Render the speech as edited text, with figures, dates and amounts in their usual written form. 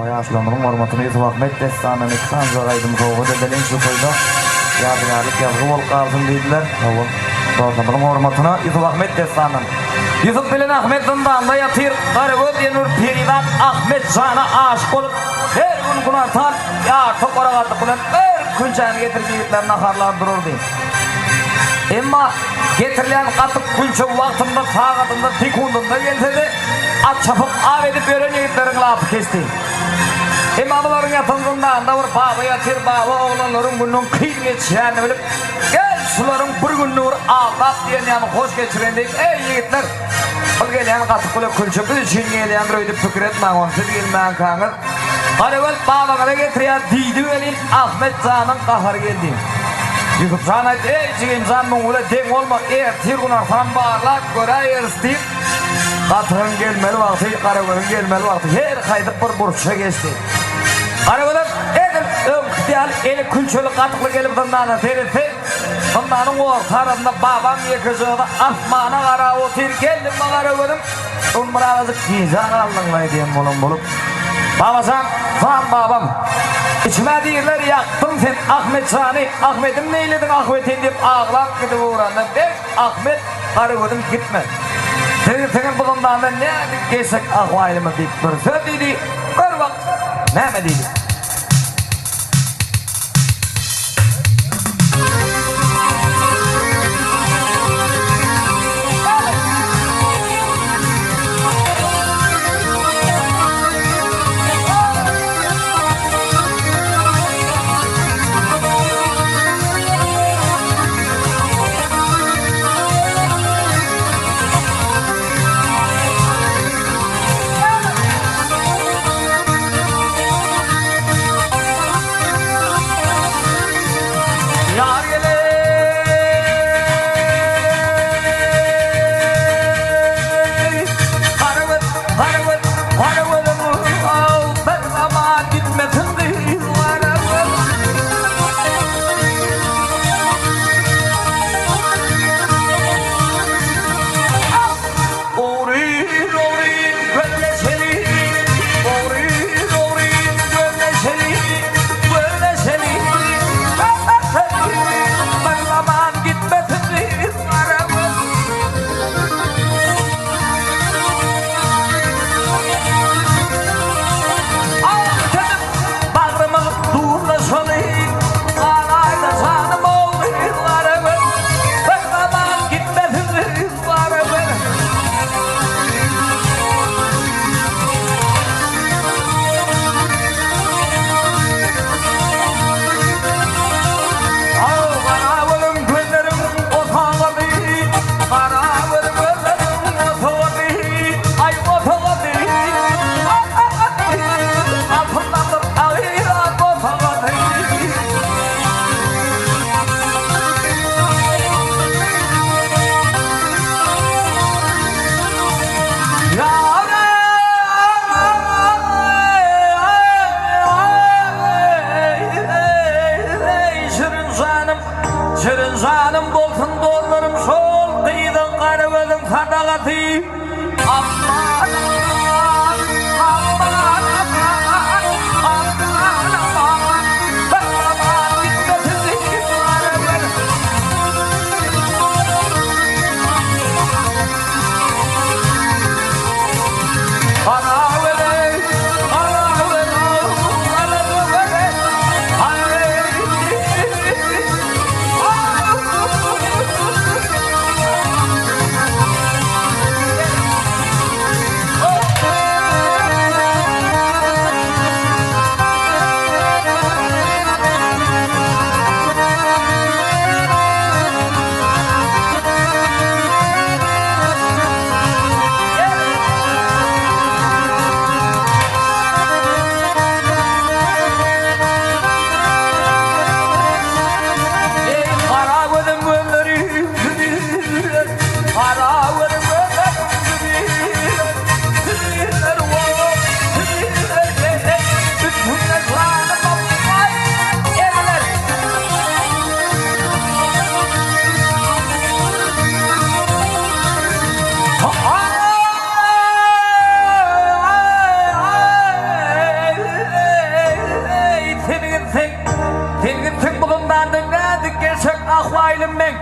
Yaşlanların hormatını Yusuf Ahmet destanını kanza kaydım soğuğu dedeleyin şu koyda yadigarlık yazgı bol kalsın deydiler. Yaşlanların hormatına Yusuf Ahmet destanını Yusuf bilen Ahmet zindanda yatır Karagöz Yenur Peridat Ahmet Can'a aşık olup her gün kunartan artık oragatlık bilen her künçeni getirip yiğitlerine harlar dururdu. Emma getirilen katıp künçü vaktinde sağatında tikundunda gelse de at çapıp av edip ölen yiğitlerin lafı kesti. İmamların yatındığında bir baba yatır baba oğlanların günün kıyım geçeceğini bilip gel suların bir gününü ağlat diyen yani hoş geçiren deyip ey yiğitler ol gelen katıp kule künçü biz için gelen röydüp fikir etmeyin onu siz gelmeyen kanır. Karagöz babana getiriyor diydi velin Ahmet Can'ın kahır geldi. Yusuf Can'a ey cigim canın ule denk olma ertir kunarsan bağırlar göreyiriz deyip Katırın gelmeli vakti, Karagöz'ün gelmeli vakti her kaydıp bir burçça geçti. Karagöz'ün edil önkütiyal eli külçölü katıklı gelip dındağına terisi dındağının ortarında babam yekizöğüde asmana kara otir geldim mi Karagöz'üm umrağızı kizan aldın mı diyeyim oğlum bulup babasan babam İçime değirler yaktın sen Ahmet Sani Ahmet'im neyledin Ahmet'in deyip ağlak gidip uğrandı ben Ahmet Karagöz'üm gitme senin bulunduğunda ne geçsek ahvalimi deyip bir söz dedi bir bak ne mi dedi gerçek ahvailim ben.